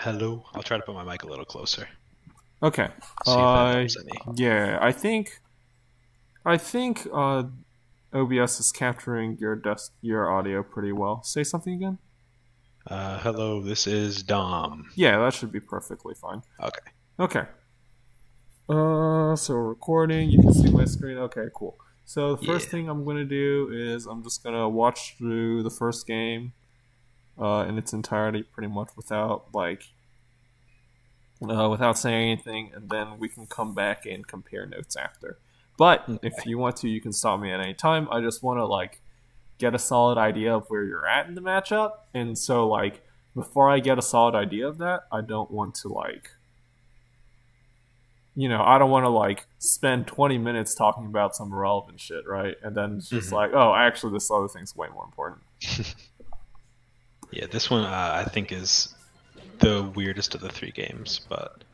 Hello. I'll try to put my mic a little closer. Okay. See if that helps any. Yeah, I think OBS is capturing your audio pretty well. Say something again. Hello, this is Dom. Yeah, that should be perfectly fine. Okay. Okay. So we're recording. You can see my screen. Okay, cool. So the first thing I'm gonna do is I'm just gonna watch through the first game, in its entirety, pretty much without saying anything, and then we can come back and compare notes after. But Okay. if you want to, you can stop me at any time. I just want to get a solid idea of where you're at in the matchup, and so before I get a solid idea of that, I don't want to I don't want to spend 20 minutes talking about some irrelevant shit, right? And then it's just oh, actually, this other thing's way more important. Yeah, this one I think is the weirdest of the three games, but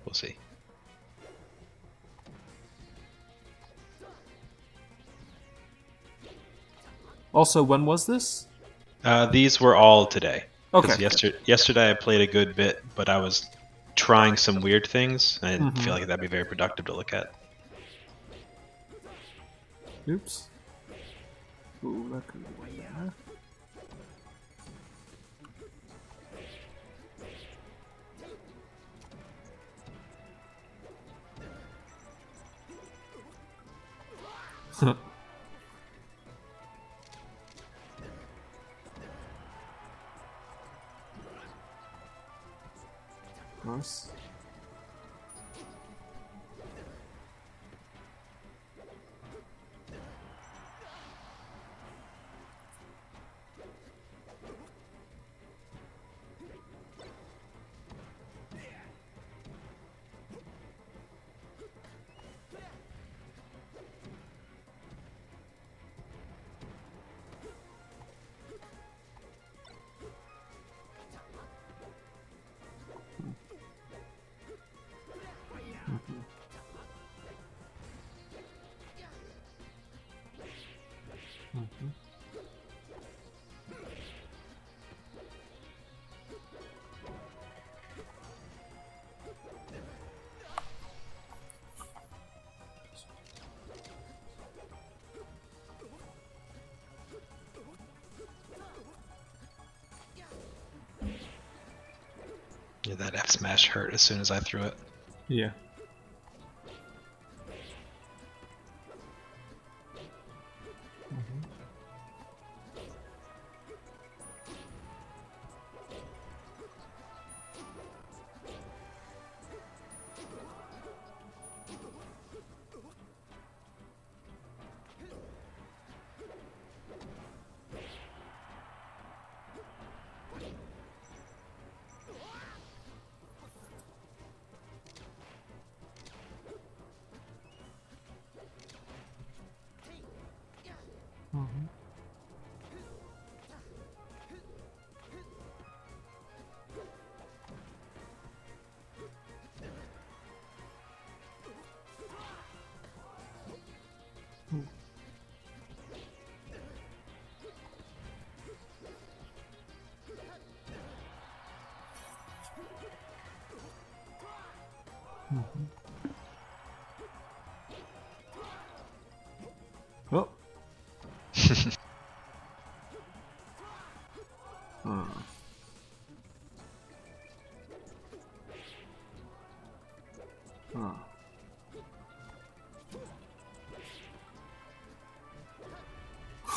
we'll see. Also, when was this? These were all today. Okay. Yesterday I played a good bit, but I was trying some weird things. And I didn't feel like that'd be very productive to look at. Oops. Ooh, that could be better. Nice. Yeah, that F smash hurt as soon as I threw it. Yeah. Oh.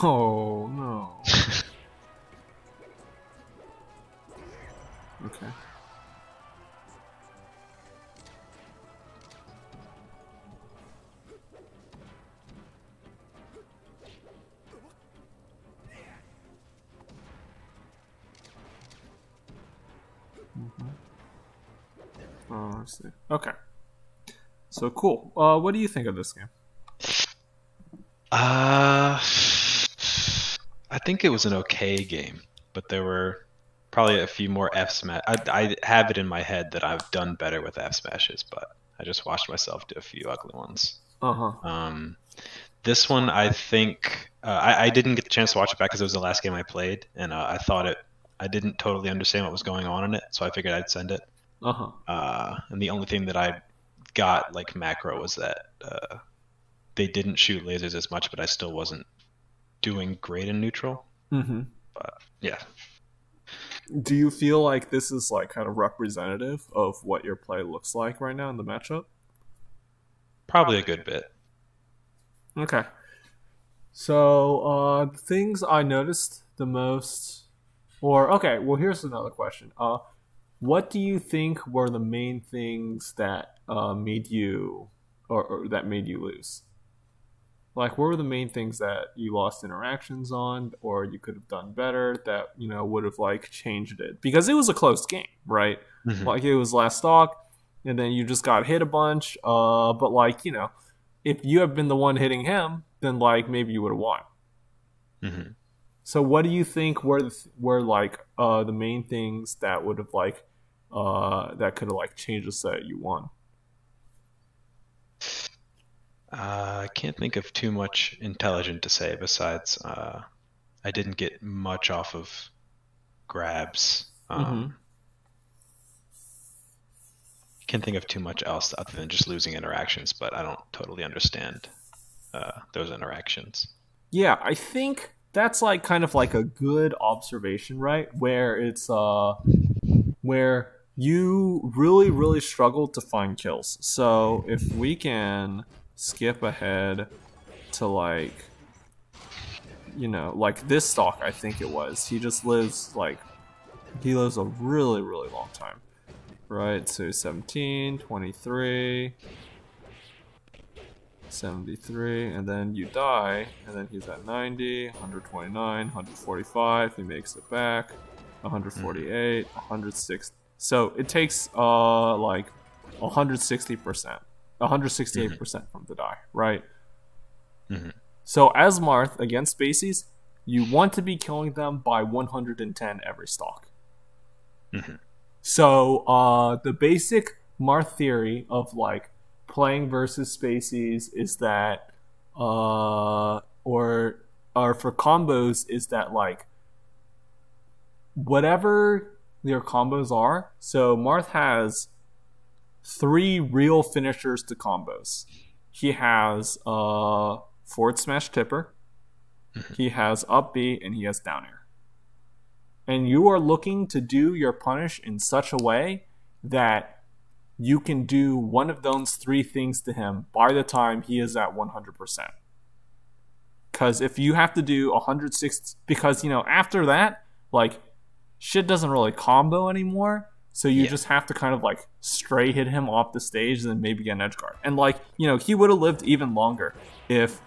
Oh no. Okay. Oh, I see. Okay. So cool. What do you think of this game? I think it was an okay game, but there were probably a few more F smash. I have it in my head that I've done better with F smashes, but I just watched myself do a few ugly ones. This one, I think I didn't get the chance to watch it back because it was the last game I played, and I I didn't totally understand what was going on in it, so I figured I'd send it. And the only thing that I got like macro was that they didn't shoot lasers as much, but I still wasn't doing great in neutral. But yeah. Do you feel like this is like kind of representative of what your play looks like right now in the matchup? Probably a good bit. Okay. So the things I noticed the most, or okay, well here's another question. What do you think were the main things that made you, or that made you lose? Like, what were the main things that you lost interactions on, or you could have done better that, you know, would have like changed it? Because it was a close game, right? Like it was last stock, and then you just got hit a bunch. But like, you know, if you had been the one hitting him, then like maybe you would have won. So what do you think were the main things that would have like that could have like changed the set you won? I can't think of too much intelligent to say besides I didn't get much off of grabs. Can't think of too much else other than just losing interactions, but I don't totally understand those interactions. Yeah, I think that's like kind of like a good observation, right? Where it's where you really struggled to find kills. So if we can skip ahead to like, you know, like this stock, I think it was, he just lives like, he lives a really long time, right? So 17, 23, 73, and then you die, and then he's at 90, 129, 145, he makes it back, 148, 106. So it takes like 160%, 168% from the die, right? So as Marth against Spacies, you want to be killing them by 110 every stock. So the basic Marth theory of like playing versus Spacies is that, or for combos is that like whatever their combos are. So Marth has 3 real finishers to combos. He has forward smash tipper, he has up B, and he has down air. And you are looking to do your punish in such a way that you can do one of those 3 things to him by the time he is at 100%. Because if you have to do 160, because, you know, after that, like, shit doesn't really combo anymore. So you just have to kind of like stray hit him off the stage and then maybe get an edge guard. And like, you know, he would have lived even longer if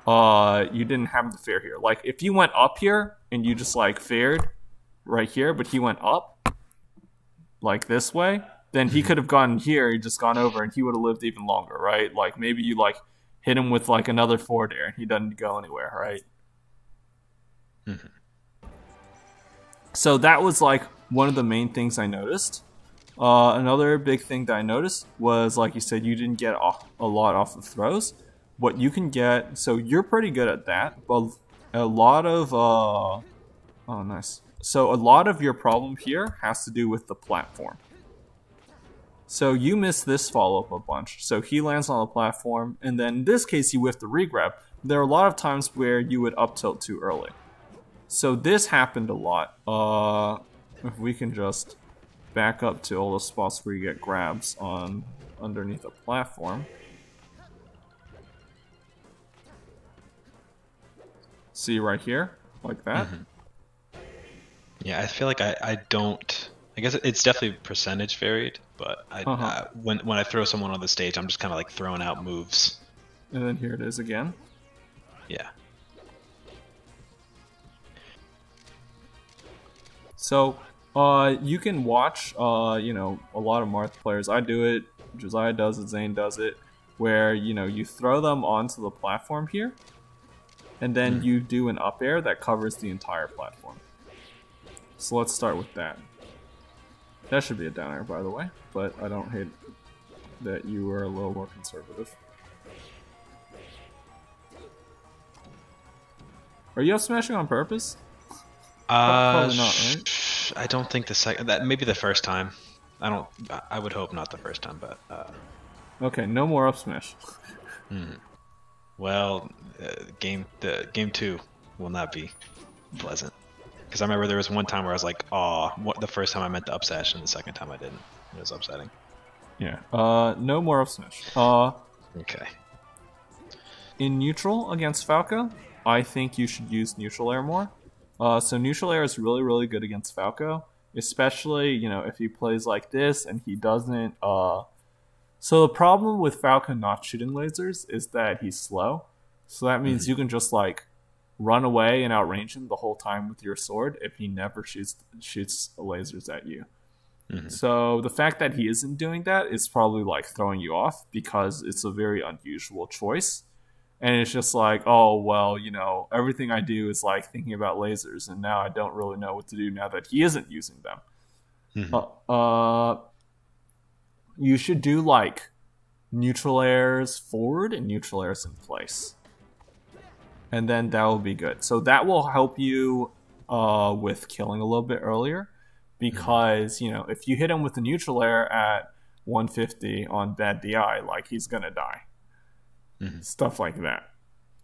you didn't have the fear here. Like if you went up here and you just like feared right here, but he went up like this way, then he could have gone here, he just gone over, and he would have lived even longer, right? Like maybe you like hit him with like another forward air and he doesn't go anywhere, right? So that was like one of the main things I noticed. Another big thing that I noticed was, like you said, you didn't get a lot off of throws. What you can get, so you're pretty good at that, but a lot of, oh nice. So a lot of your problem here has to do with the platform. So you miss this follow-up a bunch. So he lands on the platform, and then in this case, you whiff the regrab. There are a lot of times where you would up tilt too early. So this happened a lot. If we can just back up to all the spots where you get grabs on underneath a platform. See right here, like that. Yeah, I feel like I don't. I guess it's definitely percentage varied, but when I throw someone on the stage, I'm just kind of like throwing out moves. And then here it is again. Yeah. So you can watch, you know, a lot of Marth players. I do it, Josiah does it, Zane does it, where, you know, you throw them onto the platform here, and then you do an up air that covers the entire platform. So let's start with that. That should be a down air, by the way, but I don't hate that you were a little more conservative. Are you up smashing on purpose? Probably not, right? I don't think the second, that maybe the first time. I would hope not the first time, but okay, no more up smash. Well, game 2 will not be pleasant, because I remember there was one time where I was like, "Oh," the first time I meant to up smash, and the second time I didn't. It was upsetting. Yeah. No more up smash. Okay. In neutral against Falco, I think you should use neutral air more. So neutral air is really, really good against Falco, especially, you know, if he plays like this and he doesn't. So the problem with Falco not shooting lasers is that he's slow. So that means you can just like run away and outrange him the whole time with your sword if he never shoots lasers at you. So the fact that he isn't doing that is probably like throwing you off, because it's a very unusual choice. And it's just like, oh, well, you know, everything I do is like thinking about lasers, and now I don't really know what to do now that he isn't using them. You should do like neutral airs forward and neutral airs in place. And then that will be good. So that will help you with killing a little bit earlier, because, you know, if you hit him with a neutral air at 150 on bad DI, like, he's gonna die. Stuff like that.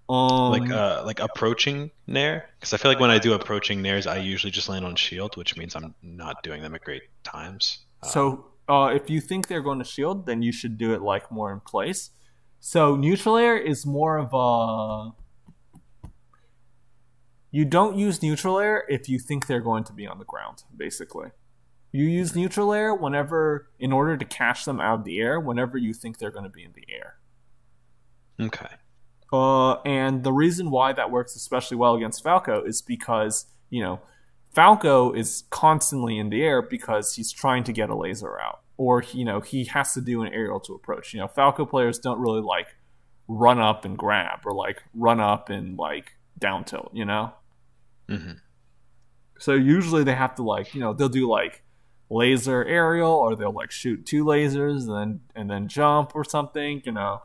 Like approaching nair, because I feel like when I do approaching nairs, I usually just land on shield, which means I'm not doing them at great times. So if you think they're going to shield, then you should do it like more in place. So neutral air is more of a... You don't use neutral air if you think they're going to be on the ground, basically. You use neutral air whenever, in order to catch them out of the air, whenever you think they're going to be in the air. Okay. And the reason why that works especially well against Falco is because, you know, Falco is constantly in the air because he's trying to get a laser out. Or, you know, he has to do an aerial to approach. You know, Falco players don't really, like, run up and grab, or, like, run up and, like, down tilt, you know? So usually they have to, like, you know, they'll do, like, laser aerial, or they'll, like, shoot 2 lasers and then jump or something, you know?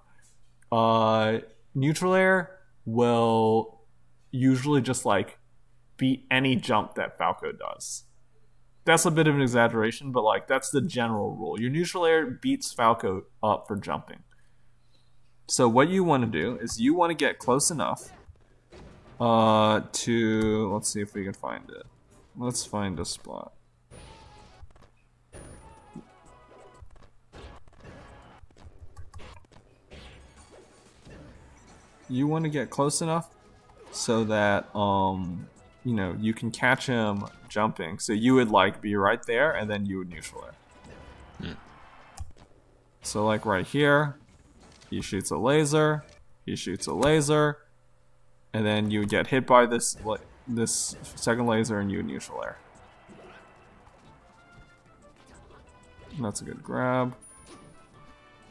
Neutral air will usually just like beat any jump that Falco does. That's a bit of an exaggeration, but like that's the general rule. Your neutral air beats Falco up for jumping. So what you want to do is you want to get close enough to, let's see if we can find it. Let's find a spot. You want to get close enough so that you know, you can catch him jumping. So you would like be right there, and then you would neutral air. So like right here, he shoots a laser, and then you would get hit by this second laser, and you would neutral air. And that's a good grab.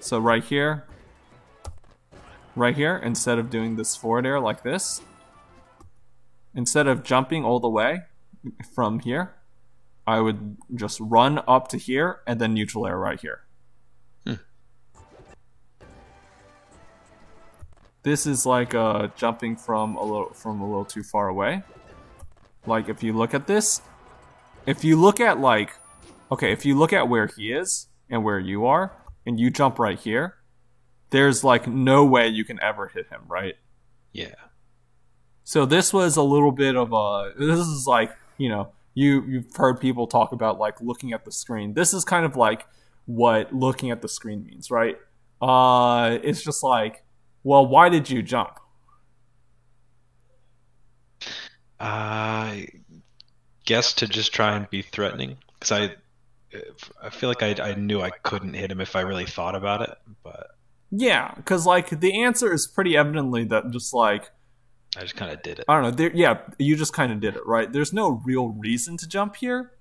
So right here, instead of doing this forward air like this, instead of jumping all the way from here, I would just run up to here and then neutral air right here. This is like jumping from a little too far away. Like if you look at this, if you look at like, okay, if you look at where he is and where you are, and you jump right here, there's like no way you can ever hit him, right? Yeah. So this was a little bit of a, this is like, you know, you've heard people talk about like looking at the screen. This is kind of like what looking at the screen means, right? It's just like, well, why did you jump? I guess to just try and be threatening, because I feel like I knew I couldn't hit him if I really thought about it, but... Yeah, because like the answer is pretty evidently that just like... I just kind of did it. I don't know. Yeah, you just kind of did it, right? There's no real reason to jump here.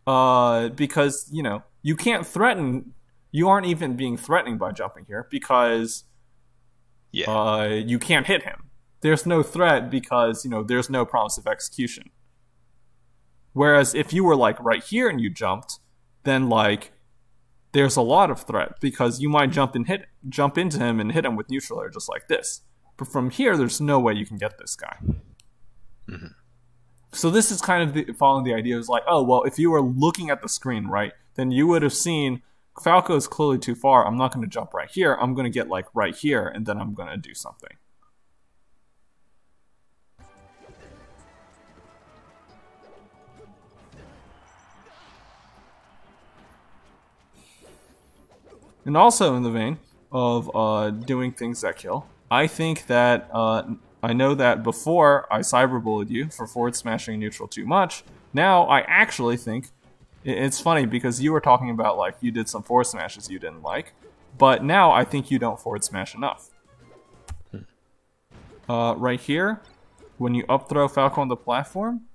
Because, you know, you can't threaten... You aren't even being threatening by jumping here because... Yeah. You can't hit him. There's no threat because, you know, there's no promise of execution. Whereas if you were like right here and you jumped, then like there's a lot of threat because you might jump into him and hit him with neutral air just like this. But from here, there's no way you can get this guy. So this is kind of following the idea. Is like, oh, well, if you were looking at the screen, right, then you would have seen Falco is clearly too far. I'm not going to jump right here. I'm going to get like right here, and then I'm going to do something. And also in the vein of doing things that kill, I think that I know that before I cyberbullied you for forward smashing neutral too much. Now I actually think it's funny because you were talking about like you did some forward smashes you didn't like, but now I think you don't forward smash enough. Right here, when you up throw Falco on the platform,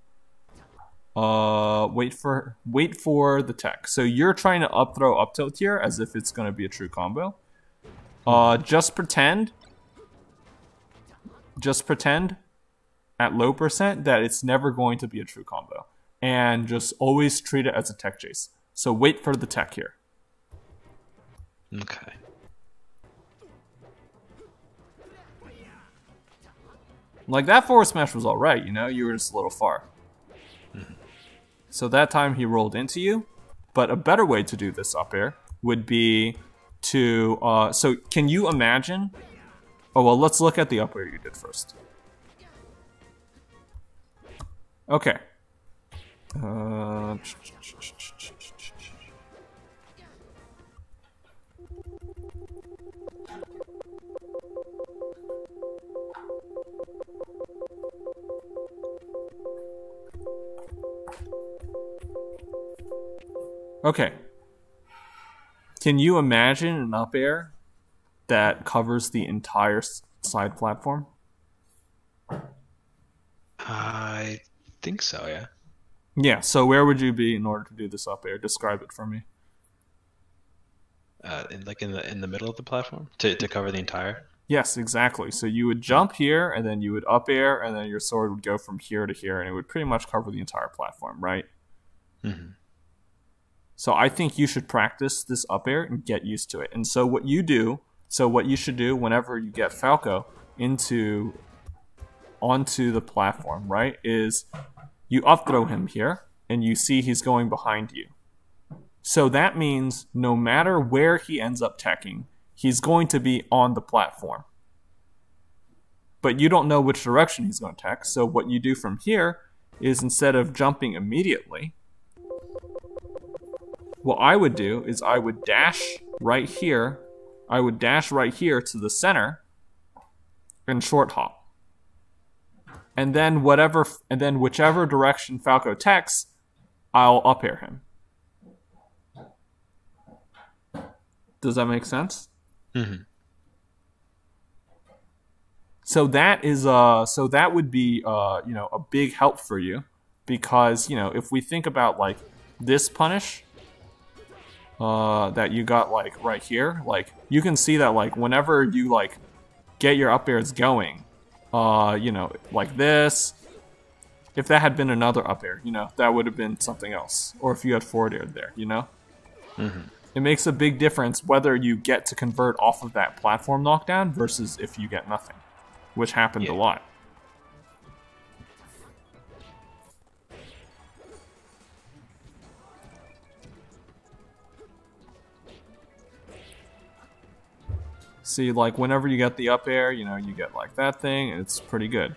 wait for the tech. So you're trying to up throw up tilt here as if it's going to be a true combo. Just pretend at low percent that it's never going to be a true combo, and just always treat it as a tech chase. So wait for the tech here. Okay. Like that forward smash was alright, you know, you were just a little far. So that time he rolled into you, but a better way to do this up air would be to, so can you imagine, oh well, let's look at the up air you did first. Okay. Okay. Can you imagine an up air that covers the entire side platform? I think so, yeah. Yeah, so where would you be in order to do this up air? Describe it for me. In the middle of the platform to cover the entire. Yes, exactly. So you would jump here, and then you would up air, and then your sword would go from here to here, and it would pretty much cover the entire platform, right? Mm-hmm. So I think you should practice this up air and get used to it. And so what you should do whenever you get Falco onto the platform, right, is you up throw him here, and you see he's going behind you. So that means no matter where he ends up teching, he's going to be on the platform. But you don't know which direction he's going to tech, so what you do from here is instead of jumping immediately, what I would do is I would dash right here. I would dash right here to the center and short hop. And then whichever direction Falco techs, I'll up air him. Does that make sense? Mm-hmm. So that would be a big help for you, because if we think about like this punish that you got like right here, like you can see that like whenever you like get your up airs going, like this, if that had been another up air, that would have been something else. Or if you had forward aired there, Mm-hmm. It makes a big difference whether you get to convert off of that platform knockdown versus if you get nothing, which happened a lot. See, like whenever you get the up air, you get like that thing, and it's pretty good.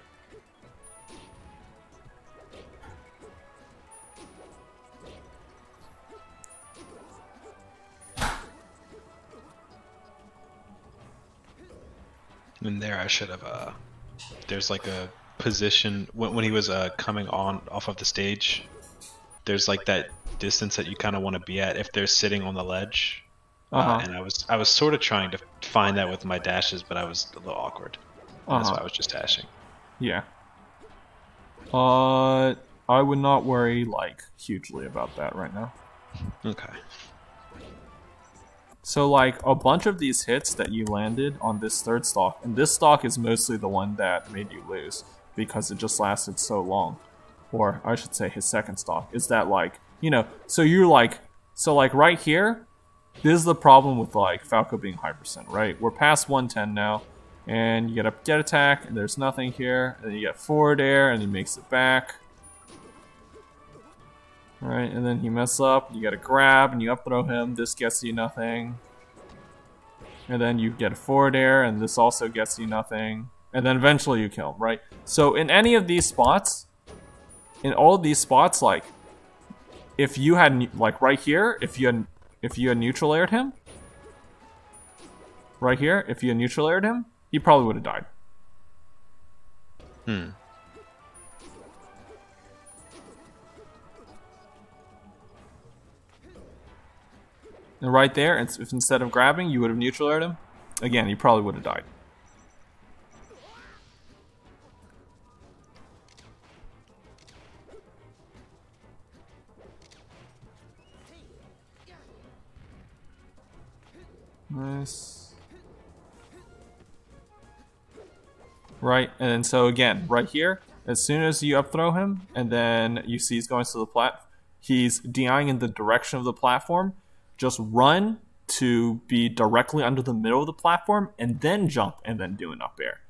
And there I should have, there's like a position, when he was coming on off of the stage, there's like that distance that you kind of want to be at if they're sitting on the ledge. And I was sort of trying to find that with my dashes, but I was a little awkward. That's why I was just dashing. Yeah. I would not worry like hugely about that right now. Okay. So like a bunch of these hits that you landed on this third stock, and this stock is mostly the one that made you lose because it just lasted so long, or I should say his second stock, is that like, so you're like, right here, this is the problem with like Falco being high percent, right? We're past 110 now, and you get a get attack, and there's nothing here, and then you get forward air, and he makes it back. Right, and then he messes up, you get a grab, and you up throw him, this gets you nothing. And then you get a forward air, and this also gets you nothing. And then eventually you kill him, right? So in any of these spots, in all of these spots, like, if you had, like right here, if you had neutral aired him, right here, if you had neutral aired him, he probably would have died. And right there, if instead of grabbing, you would have neutral aired him, again, he probably would have died. Nice. Right, and so again, right here, as soon as you up throw him, and then you see he's going to the he's DIing in the direction of the platform, just run to be directly under the middle of the platform, and then jump, and then do an up air.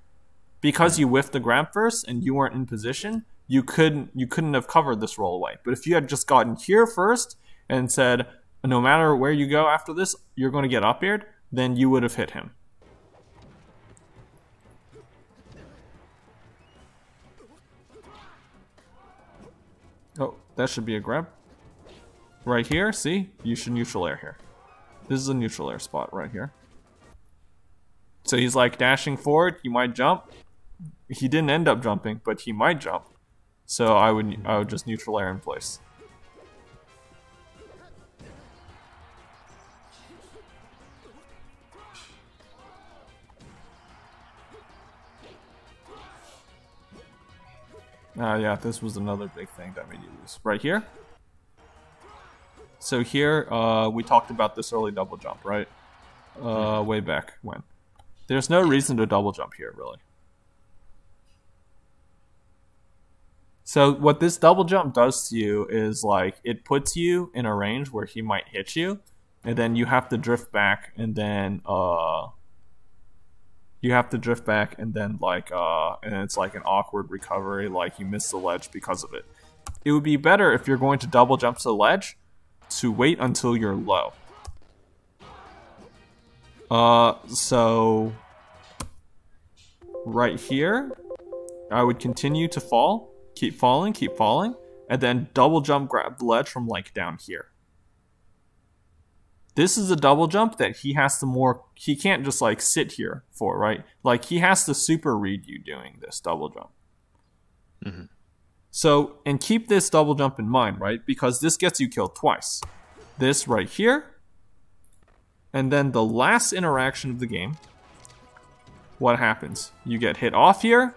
Because you whiffed the grab first, and you weren't in position, you couldn't have covered this roll away. But if you had just gotten here first, and said, no matter where you go after this, you're going to get up aired, then you would have hit him. Oh, that should be a grab. Right here, see? You should neutral air here. This is a neutral air spot right here. So he's like dashing forward, he might jump. He didn't end up jumping, but he might jump. So I would just neutral air in place. Yeah, this was another big thing that made you lose. Right here. So here, we talked about this early double jump, right? Way back when. There's no reason to double jump here, really. So what this double jump does to you is, like, it puts you in a range where he might hit you, and then you have to drift back, and then, like, and it's like an awkward recovery, like you miss the ledge because of it. It would be better if you're going to double jump to the ledge to wait until you're low. So right here, I would continue to fall, keep falling, and then double jump grab the ledge from like down here. This is a double jump that he has to he can't just like sit here for, right? Like he has to super read you doing this double jump. Mm-hmm. So, and keep this double jump in mind, right? Because this gets you killed twice. This right here, and then the last interaction of the game, what happens? You get hit off here,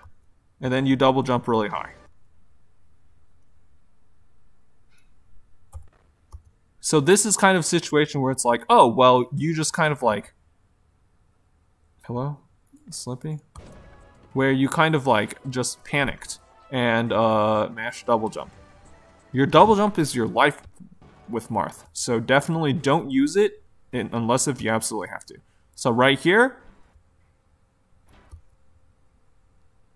and then you double jump really high. So this is kind of a situation where it's like, oh, well, you just kind of like... Hello? Slippy? Where you kind of like just panicked and mashed double jump. Your double jump is your life with Marth. So definitely don't use it unless if you absolutely have to. So right here,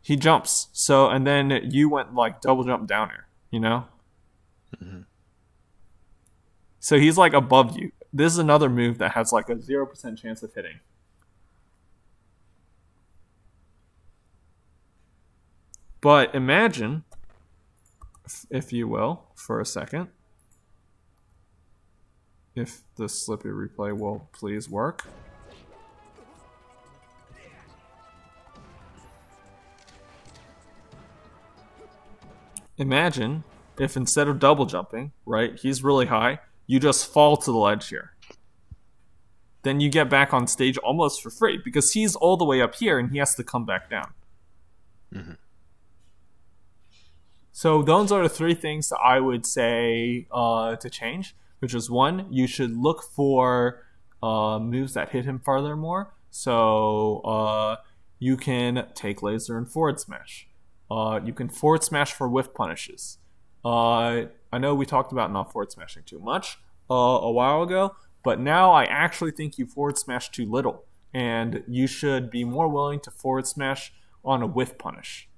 he jumps. So, and then you went like double jump down here, you know? Mm-hmm. So he's like above you. This is another move that has like a 0% chance of hitting. But imagine, if you will, for a second, if the Slippy replay will please work. Imagine if instead of double jumping, right, he's really high, you just fall to the ledge here. Then you get back on stage almost for free because he's all the way up here and he has to come back down. Mm-hmm. So those are the three things that I would say to change, which is one, you should look for moves that hit him farther more. So you can take laser and forward smash. You can forward smash for whiff punishes. I know we talked about not forward smashing too much a while ago, but now I actually think you forward smash too little, and you should be more willing to forward smash on a whiff punish.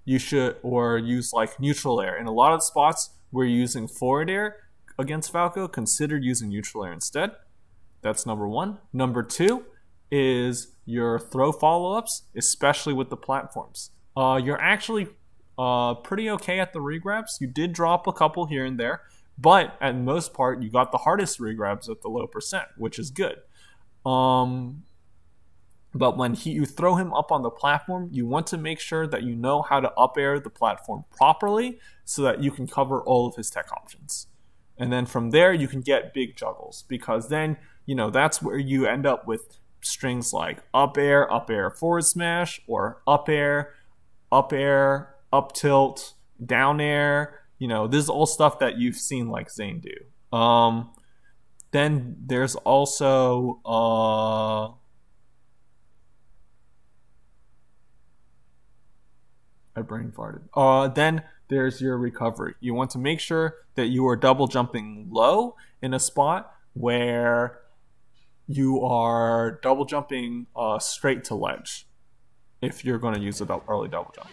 you should, or use like neutral air. In a lot of spots where you're using forward air against Falco, consider using neutral air instead. That's number one. Number two is your throw follow-ups, especially with the platforms. You're actually pretty okay at the regrabs. You did drop a couple here and there, but at most part, you got the hardest regrabs at the low percent, which is good. But when you throw him up on the platform, you want to make sure that you know how to up air the platform properly so that you can cover all of his tech options. And then from there, you can get big juggles, because then, you know, that's where you end up with strings like up air, forward smash, or up air, up tilt, down air. You know, this is all stuff that you've seen like Zane do. Then there's also I brain farted. Then there's your recovery. You want to make sure that you are double jumping low in a spot where you are double jumping straight to ledge if you're going to use an early double jump.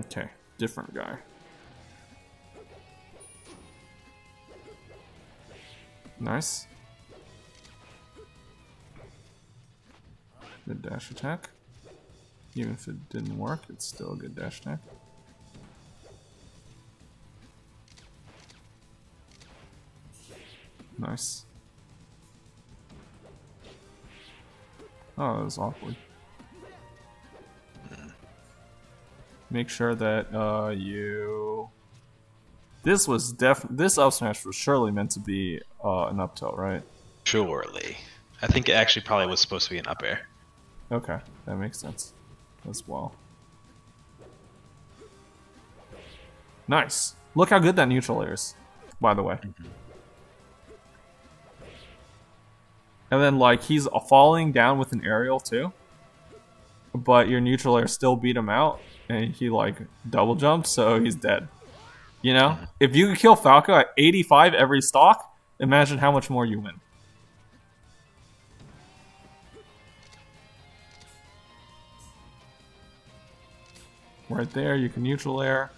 Okay, different guy. Nice. Good dash attack. Even if it didn't work, it's still a good dash attack. Nice. Oh, that was awkward. Make sure that you... This up smash was surely meant to be an up tilt, right? Surely. I think it actually probably was supposed to be an up air. Okay, that makes sense as well. Nice. Look how good that neutral air is, by the way. Mm-hmm. And then, like, he's falling down with an aerial, too. But your neutral air still beat him out, and he, like, double jumped, so he's dead. You know? Mm-hmm. If you could kill Falco at 85 every stock, imagine how much more you win. Right there, you can neutral air.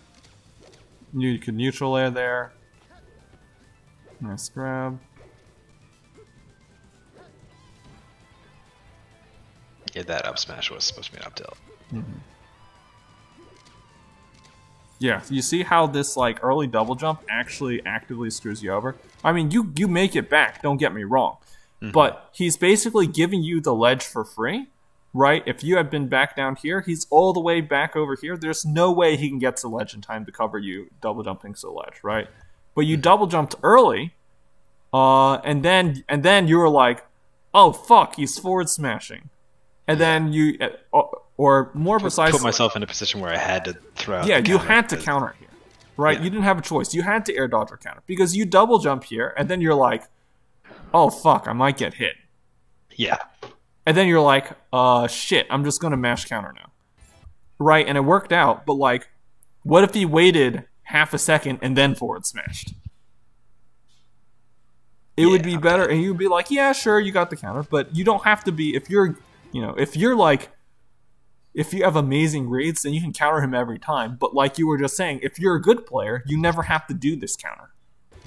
You can neutral air there. Nice grab. Yeah, that up smash was supposed to be an up tilt. Mm-hmm. Yeah, you see how this like early double jump actually actively screws you over? I mean, you make it back, don't get me wrong. Mm-hmm. But he's basically giving you the ledge for free. Right? If you had been back down here, he's all the way back over here. There's no way he can get to ledge in time to cover you double jumping to ledge, right? But you double jumped early, and then you were like, oh fuck, he's forward smashing, and then you, or more precisely, put myself in a position where I had to throw out. Yeah, you had to counter here, right? Yeah. You didn't have a choice. You had to air dodge or counter because you double jump here, and then you're like, oh fuck, I might get hit. Yeah. And then you're like, shit, I'm just going to mash counter now. Right, and it worked out, but like, what if he waited half a second and then forward smashed? It would be better, and you'd be like, yeah, sure, you got the counter, but you don't have to be, if you're like, if you have amazing reads, then you can counter him every time, but like you were just saying, if you're a good player, you never have to do this counter.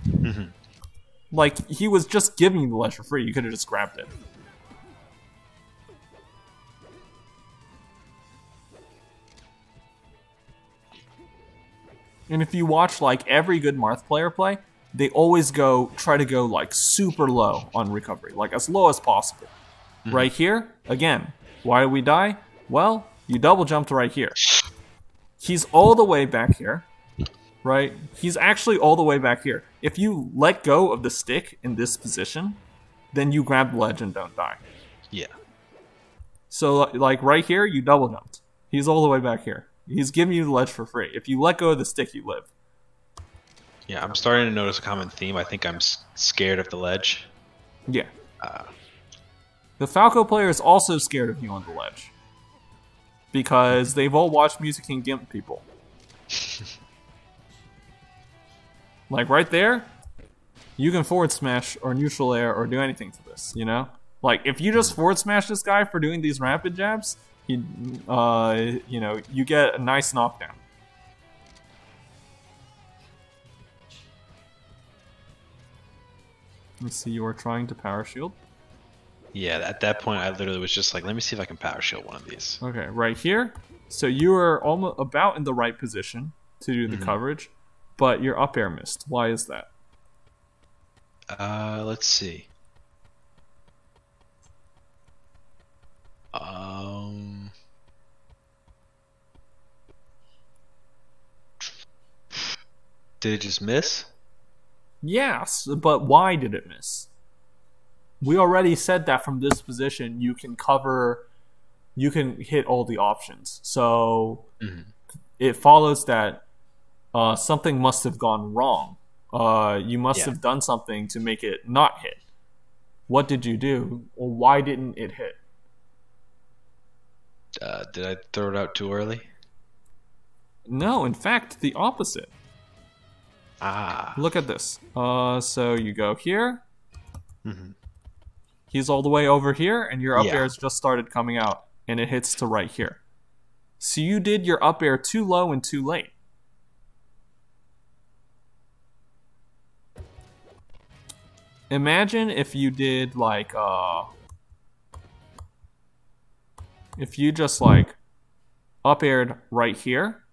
Mm-hmm. Like, he was just giving you the ledge for free, you could have just grabbed it. And if you watch like every good Marth player play, they always try to go like super low on recovery, like as low as possible. Mm-hmm. Right here, again, why did we die? Well, you double jumped right here. He's all the way back here, right? He's actually all the way back here. If you let go of the stick in this position, then you grab the ledge and don't die. Yeah. So like right here, you double jumped. He's all the way back here. He's giving you the ledge for free. If you let go of the stick, you live. Yeah, I'm starting to notice a common theme. I think I'm scared of the ledge. Yeah. The Falco player is also scared of you on the ledge. Because they've all watched Music King Gimp people. Like right there, you can forward smash or neutral air or do anything to this, you know? Like if you just forward smash this guy for doing these rapid jabs, you get a nice knockdown. Let's see, you are trying to power shield. Yeah, at that point, I literally was just like, let me see if I can power shield one of these. Okay, right here. So you are almost about in the right position to do the coverage, but your up air missed. Why is that? Let's see. Did it just miss? Yes, but why did it miss? We already said that from this position you can cover, you can hit all the options. So it follows that something must have gone wrong. You must have done something to make it not hit. What did you do? Or why didn't it hit? Did I throw it out too early? No, in fact, the opposite. Look at this. So you go here. He's all the way over here, and your up air has just started coming out, and it hits to right here. So you did your up air too low and too late. Imagine if you did like if you just like up aired right here,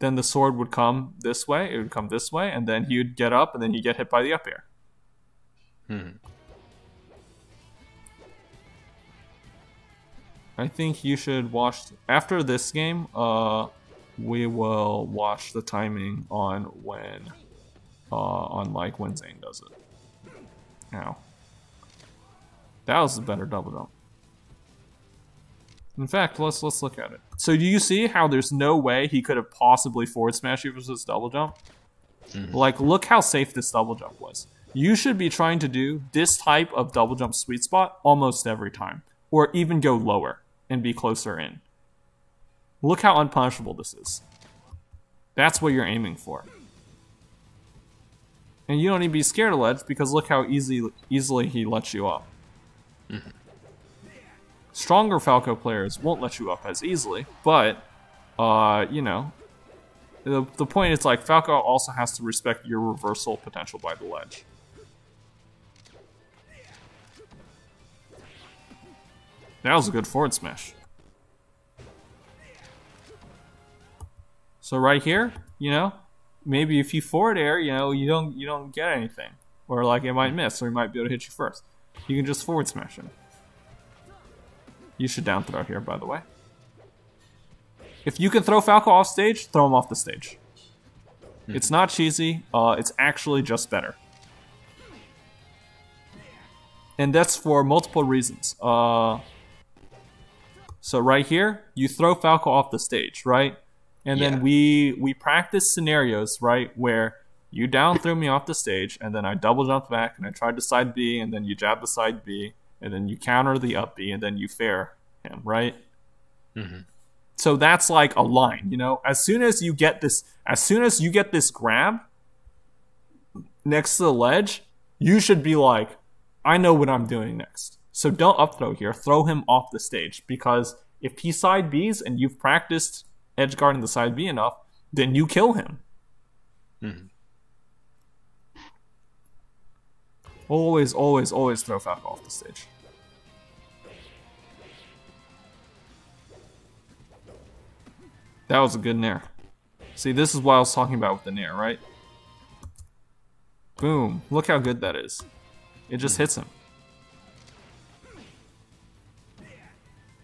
then the sword would come this way, it would come this way, and then he'd get up and then he'd get hit by the up air. I think you should watch after this game. We will watch the timing on when when Zane does it. Ow. That was a better double jump. In fact, let's look at it. So do you see how there's no way he could have possibly forward smashed you with this double jump? Like, look how safe this double jump was. You should be trying to do this type of double jump sweet spot almost every time. Or even go lower and be closer in. Look how unpunishable this is. That's what you're aiming for. And you don't need to be scared of ledge because look how easily he lets you up. Stronger Falco players won't let you up as easily, but, you know, the point is like Falco also has to respect your reversal potential by the ledge. That was a good forward smash. So right here, you know, maybe if you forward air, you know, you don't get anything, or like it might miss, or he might be able to hit you first. You can just forward smash him. You should down throw here, by the way. If you can throw Falco off stage, throw him off the stage. It's not cheesy. It's actually just better. And that's for multiple reasons. So right here, you throw Falco off the stage, right? And then we practice scenarios, right, where you down threw me off the stage, and then I double jumped back, and I tried to side B, and then you jab the side B, and then you counter the up B, and then you fair him, right? So that's like a line, you know? As soon as you get this grab next to the ledge, you should be like, I know what I'm doing next. So don't up throw here, throw him off the stage, because if he side Bs and you've practiced edge guarding the side B enough, then you kill him. Always, always, always throw Falco off the stage. That was a good nair. See, this is what I was talking about with the nair, right? Boom. Look how good that is. It just hits him.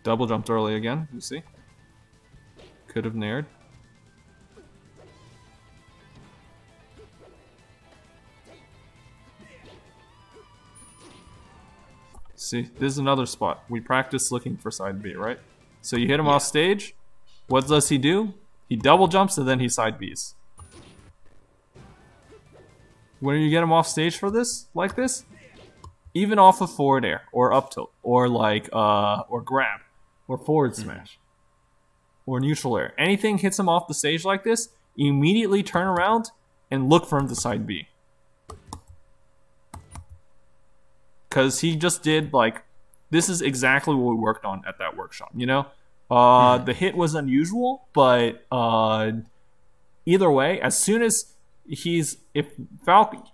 Double jumped early again, you see? Could have naired. See, this is another spot. We practice looking for side B, right? So you hit him off stage. What does he do? He double jumps and then he side Bs. When you get him off stage for this, like this, even off of forward air or up tilt or like or grab or forward smash or neutral air, anything hits him off the stage like this, immediately turn around and look for him to side B. Because he just did, like, this is exactly what we worked on at that workshop, you know? The hit was unusual, but either way, as soon as if Falco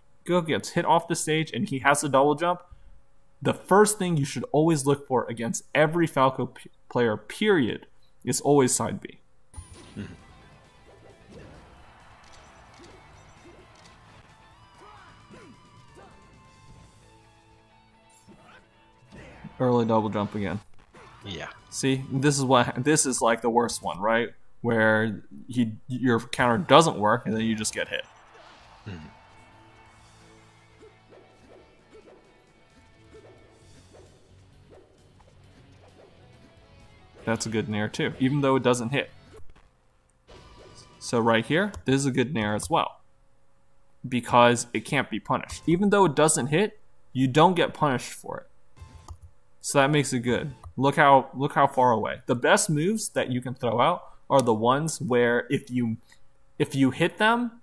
gets hit off the stage and he has a double jump, the first thing you should always look for against every Falco player, period, is always side B. Early double jump again. Yeah. See, this is like the worst one, right? Where your counter doesn't work and then you just get hit. That's a good nair too, even though it doesn't hit. So right here, this is a good nair as well, because it can't be punished. Even though it doesn't hit, you don't get punished for it. So that makes it good. Look how far away. The best moves that you can throw out are the ones where if you hit them,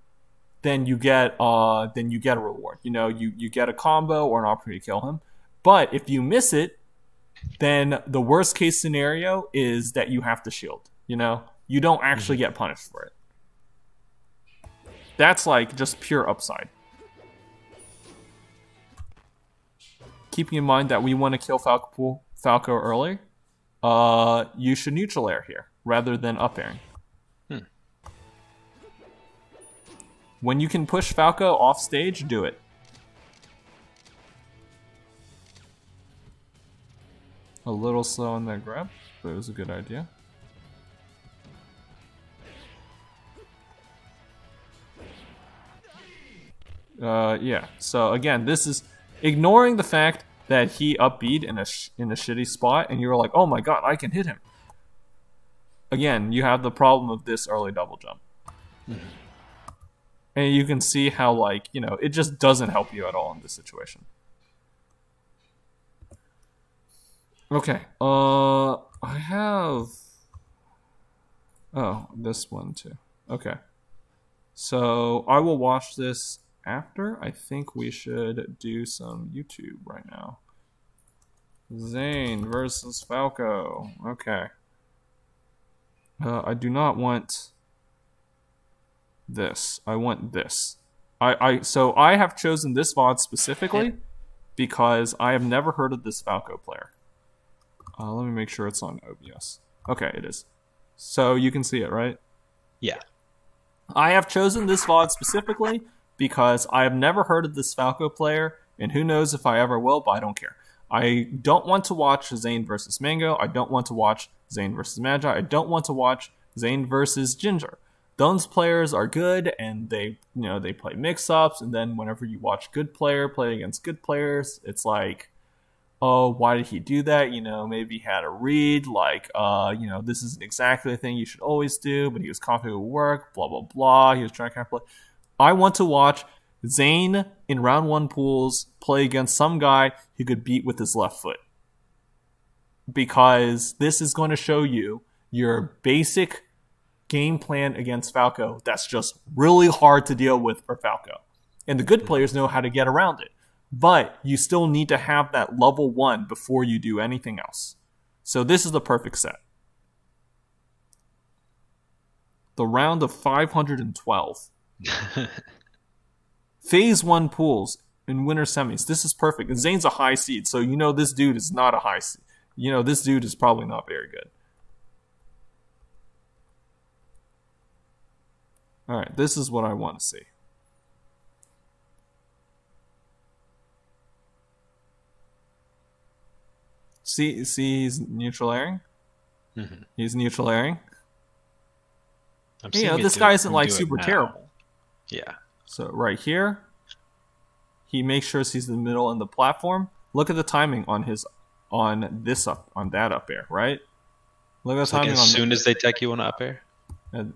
then you get a reward. You get a combo or an opportunity to kill him. But if you miss it, then the worst case scenario is that you have to shield. You don't actually get punished for it. That's like just pure upside. Keeping in mind that we want to kill Falco early, you should neutral air here rather than up airing. When you can push Falco off stage, do it. A little slow on that grab, but it was a good idea. Yeah, so again, this is ignoring the fact that he up B'd in a shitty spot, and you were like, oh my god, I can hit him. Again, you have the problem of this early double jump. And you can see how, it just doesn't help you at all in this situation. Okay, I have... Oh, this one too. Okay. So, I will watch this after. I think we should do some YouTube right now. Zane versus Falco. Okay. I do not want this. I want this. So I have chosen this VOD specifically because I have never heard of this Falco player. Let me make sure it's on OBS. Okay, it is. So you can see it, right? Yeah. I have chosen this VOD specifically because I have never heard of this Falco player, and who knows if I ever will, but I don't care. I don't want to watch Zane versus Mango. I don't want to watch Zane versus Magi. I don't want to watch Zane versus Ginger. Those players are good, and they play mix-ups, and then whenever you watch good player play against good players, it's like, oh, why did he do that? Maybe he had a read, this isn't exactly the thing you should always do, but he was confident it would work, blah, blah, blah. He was trying to play. I want to watch Zane in round 1 pools play against some guy he could beat with his left foot. Because this is going to show you your basic game plan against Falco that's just really hard to deal with for Falco. And the good players know how to get around it. But you still need to have that level 1 before you do anything else. So this is the perfect set. The round of 512. Phase 1 pools in winter semis. This is perfect. And Zane's a high seed, so this dude is not a high seed. This dude is probably not very good. Alright, this is what I want to see. See, he's neutral airing? Mm-hmm. He's neutral airing. This guy isn't super terrible. Yeah. So right here, he makes sure he's in the middle in the platform. Look at the timing on that up air, right? Look at the timing as soon as they tech you on up air?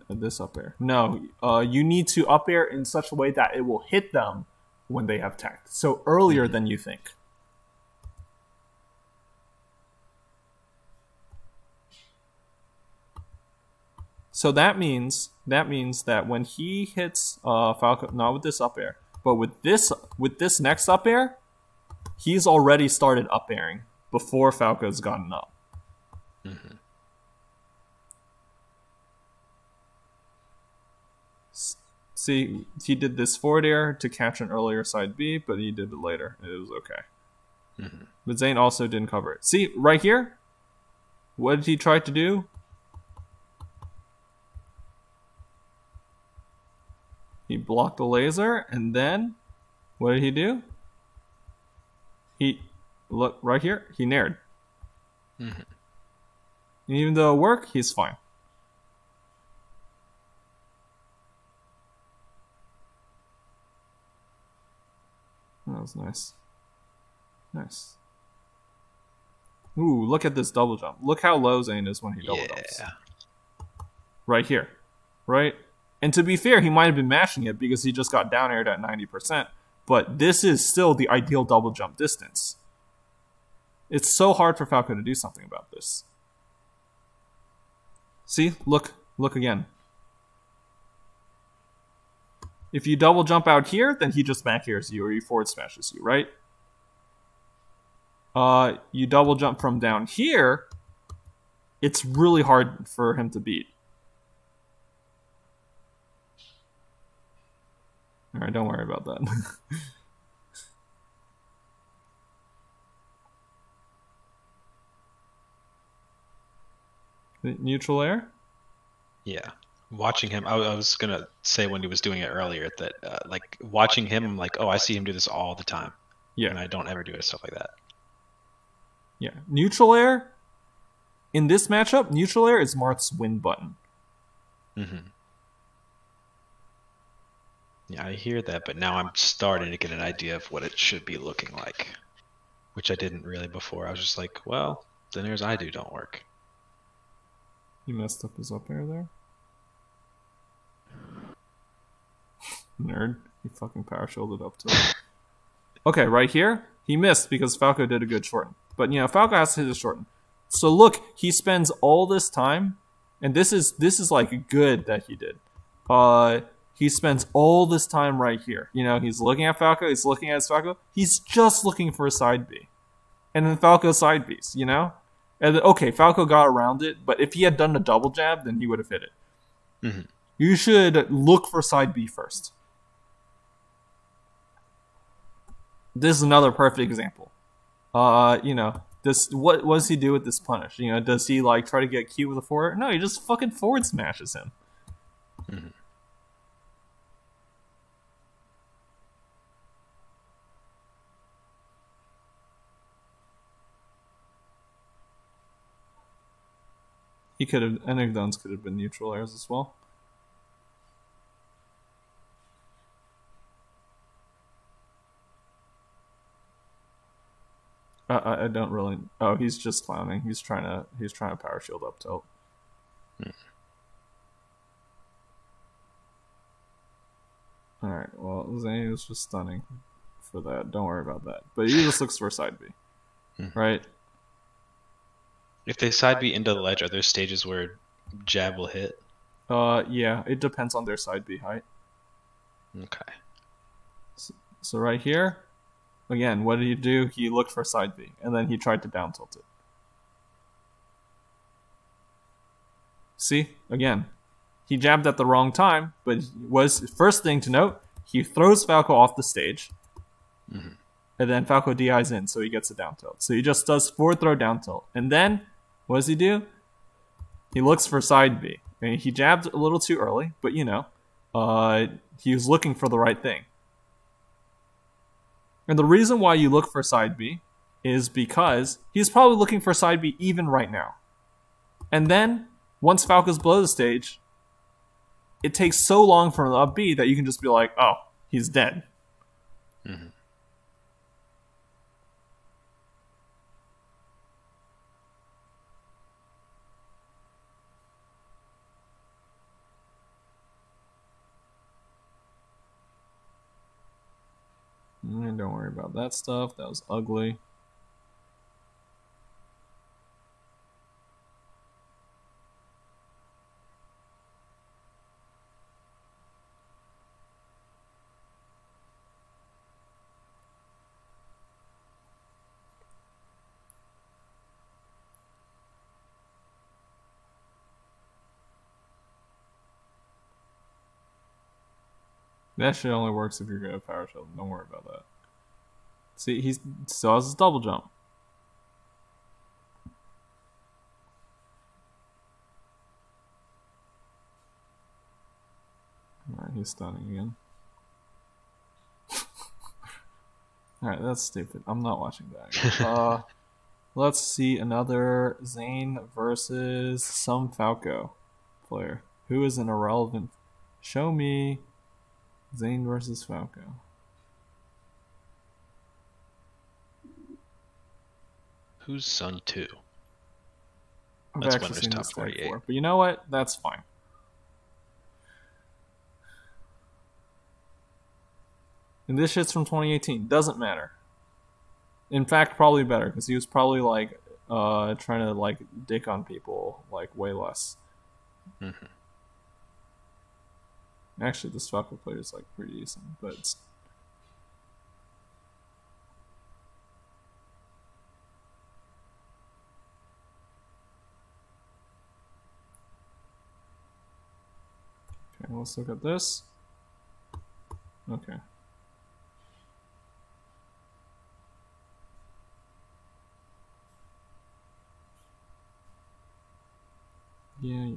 This up air. No, you need to up air in such a way that it will hit them when they have tech. So earlier than you think. So that means that when he hits Falco, not with this up air, but with this next up air, he's already started up airing before Falco's gotten up. Mm-hmm. See, he did this forward air to catch an earlier side B, but he did it later. It was okay. Mm-hmm. But Zane also didn't cover it. See, right here? What did he try to do? He blocked the laser, and then what did he do? Look, right here, he nared. Mm-hmm. And even though it worked, he's fine. That was nice. Nice. Ooh, look at this double jump. Look how low Zane is when he double jumps. Right here. Right? And to be fair, he might have been mashing it because he just got down aired at 90%. But this is still the ideal double jump distance. It's so hard for Falco to do something about this. See? Look again. If you double jump out here, then he just back airs you or he forward smashes you, right? You double jump from down here, it's really hard for him to beat. Alright, don't worry about that. Neutral air? Yeah. Watching him, I was going to say when he was doing it earlier that, like, watching him, I'm like, oh, I see him do this all the time. Yeah. And I don't ever do it, stuff like that. Yeah. Neutral air, in this matchup, neutral air is Marth's win button. Mm-hmm. Yeah, I hear that, but now I'm starting to get an idea of what it should be looking like, which I didn't really before. I was just like, well, the airs I do don't work. You messed up his up air there? Nerd. He fucking power shielded up to it. Okay, right here, he missed because Falco did a good shorten. But, you know, Falco has to hit his shorten. So look, he spends all this time, and this is like good that he did. He spends all this time right here. You know, he's looking at Falco, he's looking at his Falco. He's just looking for a side B. And then Falco side Bs, you know? And then, okay, Falco got around it, but if he had done a double jab, then he would have hit it. Mm-hmm. You should look for side B first. This is another perfect example. You know, what does he do with this punish? You know, does he like try to get cute with a forward? No, he just fucking forward smashes him. Mm-hmm. He could have, any of those could have been neutral airs as well. I don't really. Oh, he's just clowning. He's trying to power shield up tilt. All right. Well, Zane was just stunning for that. Don't worry about that. But he just looks for side B, right? If they side B into the ledge, are there stages where jab will hit? Yeah. It depends on their side B height. Okay. So right here. Again, what did he do? He looked for side B, and then he tried to down tilt it. See? Again, he jabbed at the wrong time, but was first thing to note, he throws Falco off the stage, and then Falco DIs in, so he gets a down tilt. So he just does forward throw down tilt. And then, what does he do? He looks for side B. And he jabbed a little too early, but you know, he was looking for the right thing. And the reason why you look for side B is because he's probably looking for side B even right now. And then, once Falco's below the stage, it takes so long for the up B that you can just be like, oh, he's dead. Mm-hmm. Don't worry about that stuff. That was ugly. That shit only works if you're good at power shield. Don't worry about that. See, he still has his double jump. Alright, he's stunning again. Alright, that's stupid. I'm not watching that. Let's see another Zane versus some Falco player. Who is an irrelevant? Show me Zane versus Falco. Who's Sun 2? I've That's actually Winner's seen top this tag 48. before, but you know what? That's fine. And this shit's from 2018. Doesn't matter. In fact, probably better because he was probably like trying to like dick on people like way less. Mm-hmm. Actually, this Falco player is like pretty decent, but it's... Okay, let's look at this. Okay. Yeah.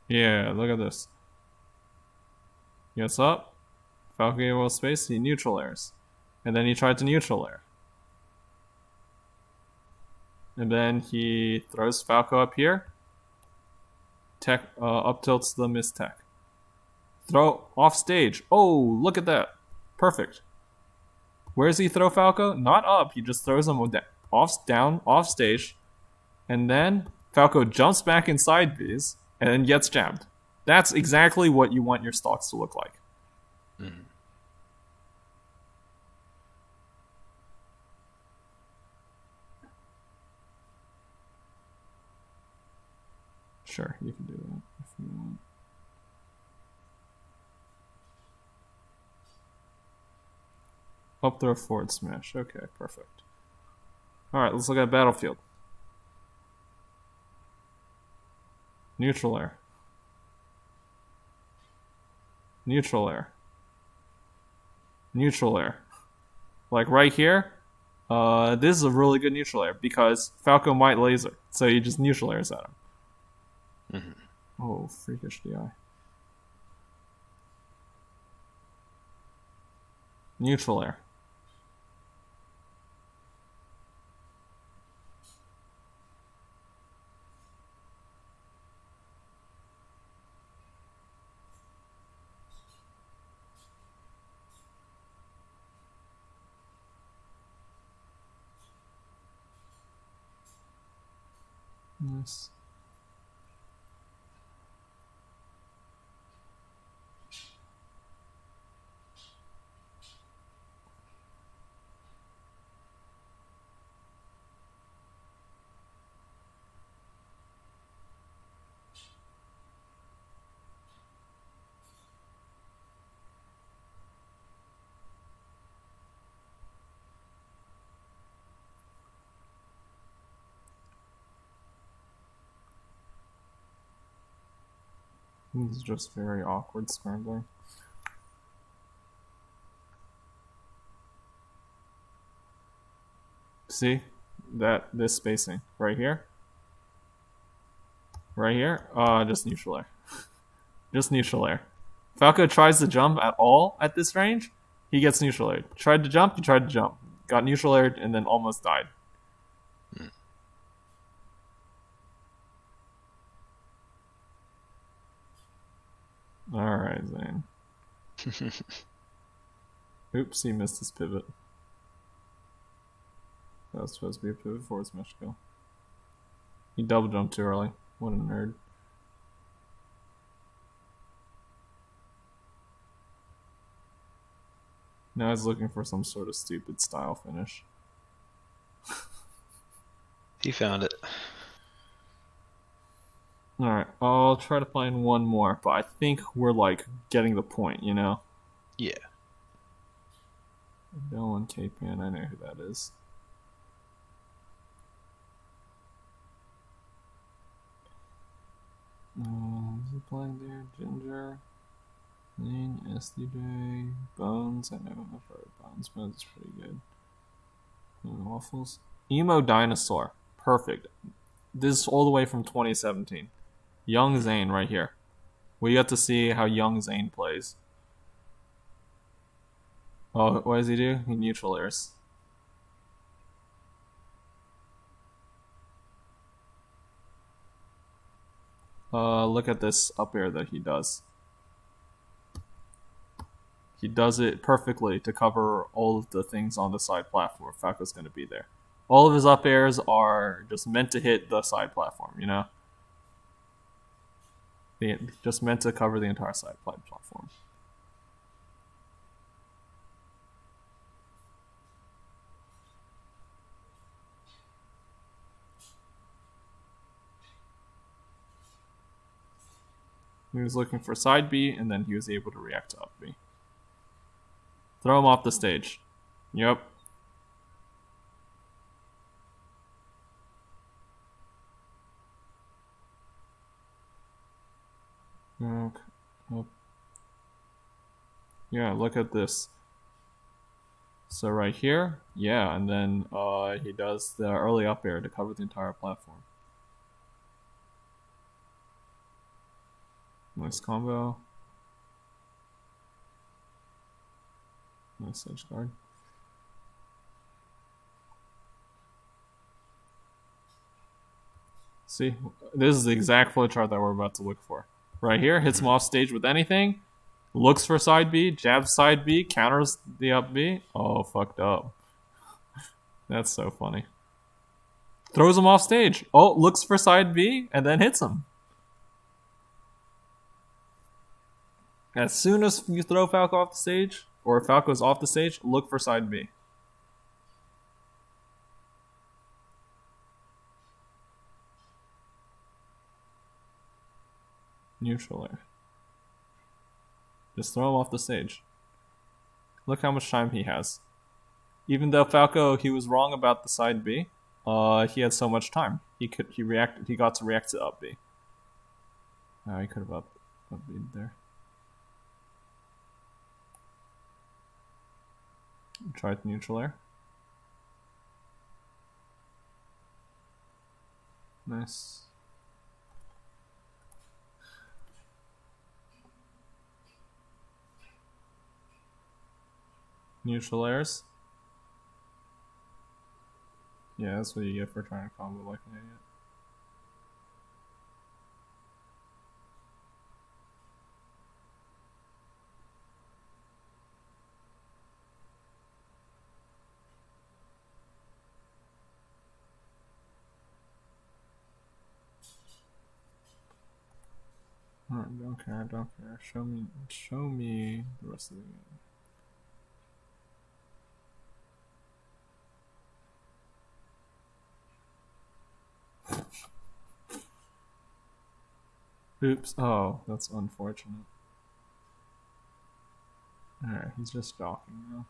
Yeah, look at this. Gets up. Falco gave well space, he neutral airs. And then he tried to neutral air. And then he throws Falco up here. Tech up tilts the miss tech. Throw off stage. Oh, look at that. Perfect. Where does he throw Falco? Not up. He just throws him down, off stage. And then Falco jumps back inside these and then gets jammed. That's exactly what you want your stocks to look like. Mm-hmm. Sure, you can do that if you want. Up throw forward smash. Okay, perfect. Alright, let's look at Battlefield. Neutral air. Neutral air. Neutral air. Like right here, this is a really good neutral air because Falco might laser, so he just neutral airs at him. Mm-hmm. Oh, freakish DI. Neutral air. Nice. This is just very awkward scrambling. See? This spacing. Right here. Right here. Just neutral air. Just neutral air. Falco tries to jump at all at this range, he gets neutral air. Tried to jump, he tried to jump. Got neutral air and then almost died. Alright, Zane. Oops, he missed his pivot. That was supposed to be a pivot forward smash kill. He double jumped too early. What a nerd. Now he's looking for some sort of stupid style finish. He found it. Alright, I'll try to find one more, but I think we're like getting the point, you know? Yeah. d0m K-Pan, I know who that is. Is he playing there? Ginger? Lane, SDJ, Bones. I know I've heard of Bones. Bones is pretty good. Waffles. Emo Dinosaur. Perfect. This is all the way from 2017. Young Zane right here. We got to see how young Zane plays. Oh, what does he do? He neutral airs. Look at this up air that he does. He does it perfectly to cover all of the things on the side platform. Falco's going to be there. All of his up airs are just meant to hit the side platform, you know? Just meant to cover the entire side platform. He was looking for side B, and then he was able to react to up B. Throw him off the stage. Yep. Okay. Oh. Yeah, look at this. So right here, yeah, and then he does the early up air to cover the entire platform. Nice combo. Nice edge guard. See, this is the exact flowchart that we're about to look for. Right here, hits him off stage with anything, looks for side B, jabs side B, counters the up B. Oh, fucked up. That's so funny. Throws him off stage. Oh, looks for side B, and then hits him. As soon as you throw Falco off the stage, or Falco's off the stage, look for side B. Neutral air. Just throw him off the stage. Look how much time he has. Even though Falco, he was wrong about the side B, he had so much time. He got to react to up B. Oh, he could have up B there. Try the neutral air. Nice. Neutral airs. Yeah, that's what you get for trying to combo like an idiot. Alright, don't care. Show me the rest of the game. Oops. Oh, that's unfortunate. Alright, he's just stalking now.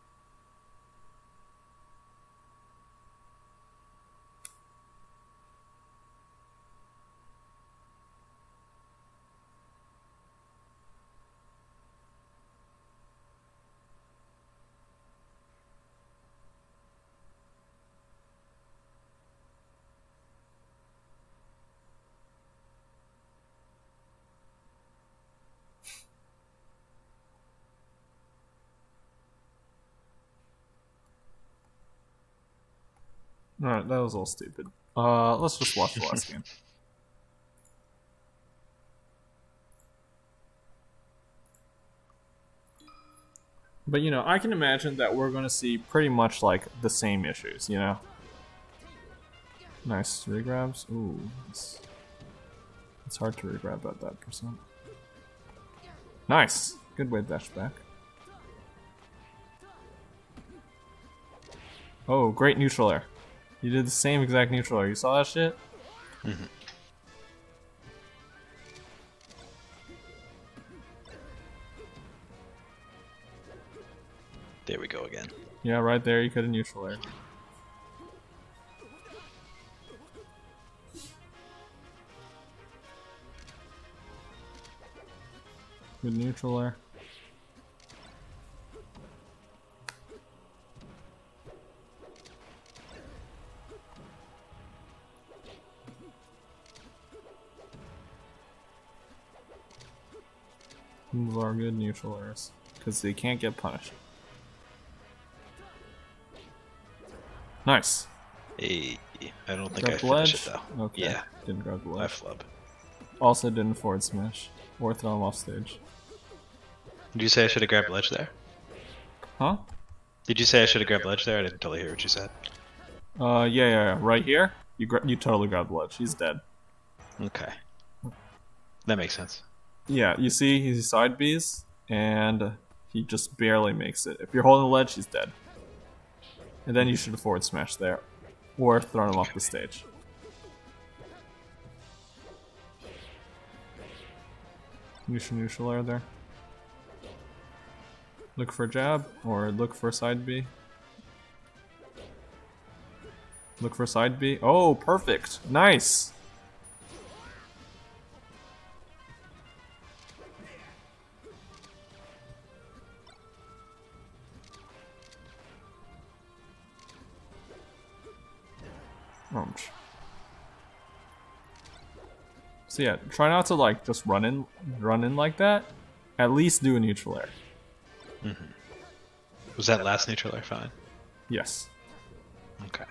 Alright, that was all stupid. Let's just watch the last game. But, you know, I can imagine that we're going to see pretty much, like, the same issues, you know? Nice regrabs. Ooh, it's hard to regrab at that percent. Nice! Good way to dash back. Oh, great neutral air. You did the same exact neutral air. You saw that shit? Mm-hmm. There we go again. Yeah, right there. You could have neutral air. Good neutral air. Those are good neutral airs because they can't get punished. Nice. Hey, I don't think Grab I the ledge? finished it though. Okay. Yeah, Didn't grab the I ledge. flub. Also didn't forward smash or throw him off stage. Did you say I should have grabbed ledge there? Huh? Did you say I should have grabbed ledge there? I didn't totally hear what you said. Yeah. Right here, you totally grabbed the ledge. He's dead. Okay. That makes sense. Yeah, you see, he side Bs, and he just barely makes it. If you're holding the ledge, he's dead. And then you should have forward smashed there, or thrown him off the stage. You should neutral air there. Look for a jab, or look for a side B. Look for a side B. Oh, perfect. Nice. So yeah, try not to like just run in like that. At least do a neutral air. Mm-hmm. Was that last neutral air fine? Yes. Okay.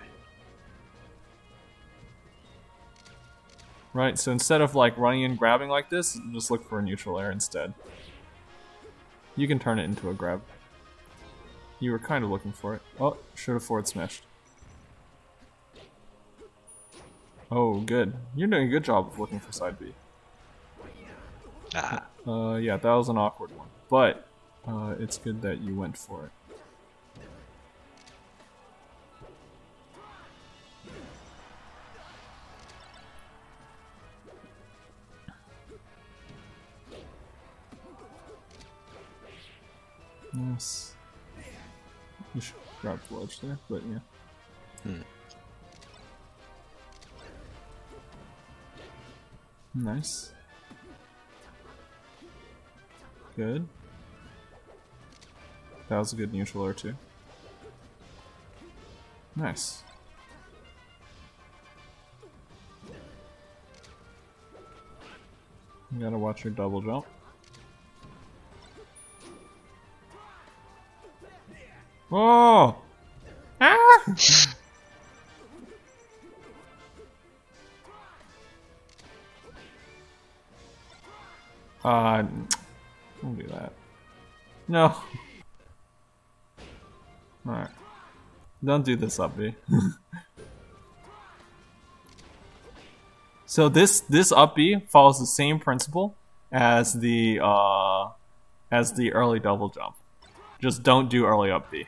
Right, so instead of like running and grabbing like this, just look for a neutral air instead. You can turn it into a grab. You were kind of looking for it. Oh, should have forward smashed. Oh, good. You're doing a good job of looking for side B. Ah. Yeah, that was an awkward one. But, it's good that you went for it. Yes. You should grab the ledge there, but yeah. Nice. Good. That was a good neutral air too. Nice. You gotta watch your double jump. Oh! Ah! Don't do that. No. Alright. Don't do this up B. So this up B follows the same principle as the early double jump. Just don't do early up B.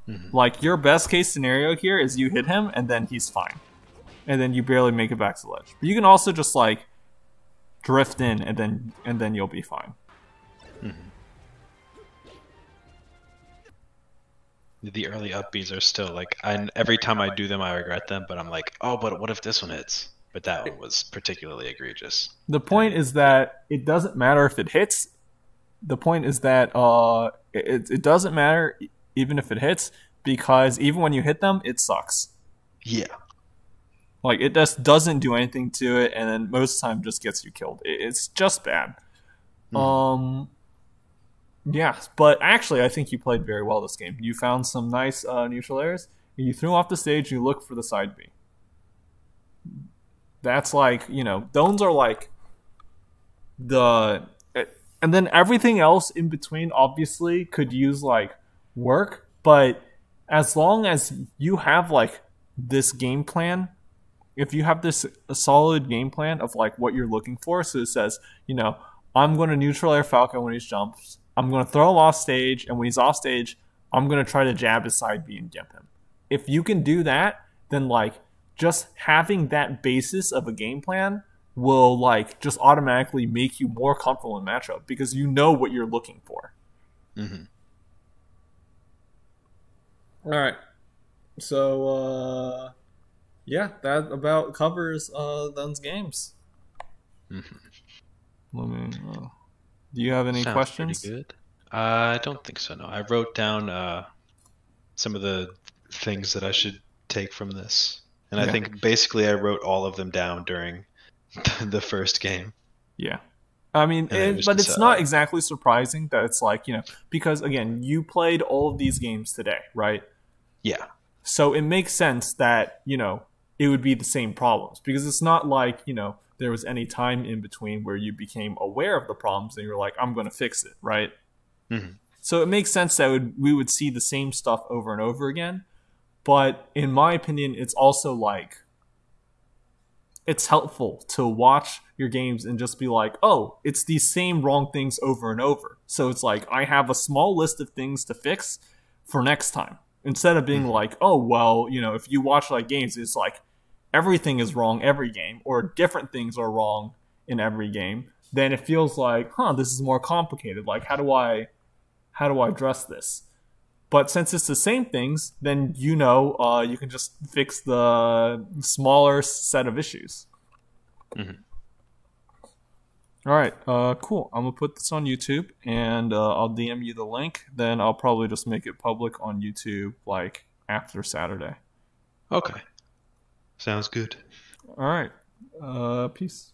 Mm-hmm. Like your best case scenario here is you hit him and then he's fine. And then you barely make it back to the ledge. But you can also just like drift in and then you'll be fine. Mm-hmm. The early up Bs are still like, every time I do them I regret them, but I'm like, oh, but what if this one hits? But that one was particularly egregious. The point is that it doesn't matter if it hits. The point is that it doesn't matter even if it hits, because even when you hit them, it sucks. Yeah. Like, it just doesn't do anything to it, and then most of the time just gets you killed. It's just bad. Mm. Yeah, but actually, I think you played very well this game. You found some nice neutral airs. You threw off the stage, you look for the side B. That's like, you know, those are like the... And then everything else in between obviously could use like work, but as long as you have like this game plan, if you have a solid game plan of like what you're looking for, so it says, you know, I'm going to neutral air Falco when he jumps, I'm going to throw him off stage, and when he's off stage, I'm going to try to jab his side B and jump him. If you can do that, then like just having that basis of a game plan will like just automatically make you more comfortable in matchup because you know what you're looking for. Mm-hmm. All right. So, yeah, that about covers those games. Mm-hmm. Let me. Do you have any Sounds questions? Pretty good. I don't think so. No, I wrote down some of the things that I should take from this, and I think basically I wrote all of them down during the first game. Yeah. I mean, but just, it's not exactly surprising that it's like, because again, you played all of these games today, right? Yeah. So it makes sense that, it would be the same problems, because it's not like, there was any time in between where you became aware of the problems and you're like, I'm going to fix it, right? Mm-hmm. So it makes sense that we would see the same stuff over and over again. But in my opinion, it's also like, it's helpful to watch your games and just be like, oh, it's these same wrong things over and over. So it's like, I have a small list of things to fix for next time. Instead of being like, oh, well, if you watch like games, it's like everything is wrong every game, or different things are wrong in every game. Then it feels like, this is more complicated. Like, how do I address this? But since it's the same things, then you can just fix the smaller set of issues. Mm-hmm. All right, cool. I'm gonna put this on YouTube, and I'll DM you the link. Then I'll probably just make it public on YouTube like after Saturday. Okay. Sounds good. All right. Peace.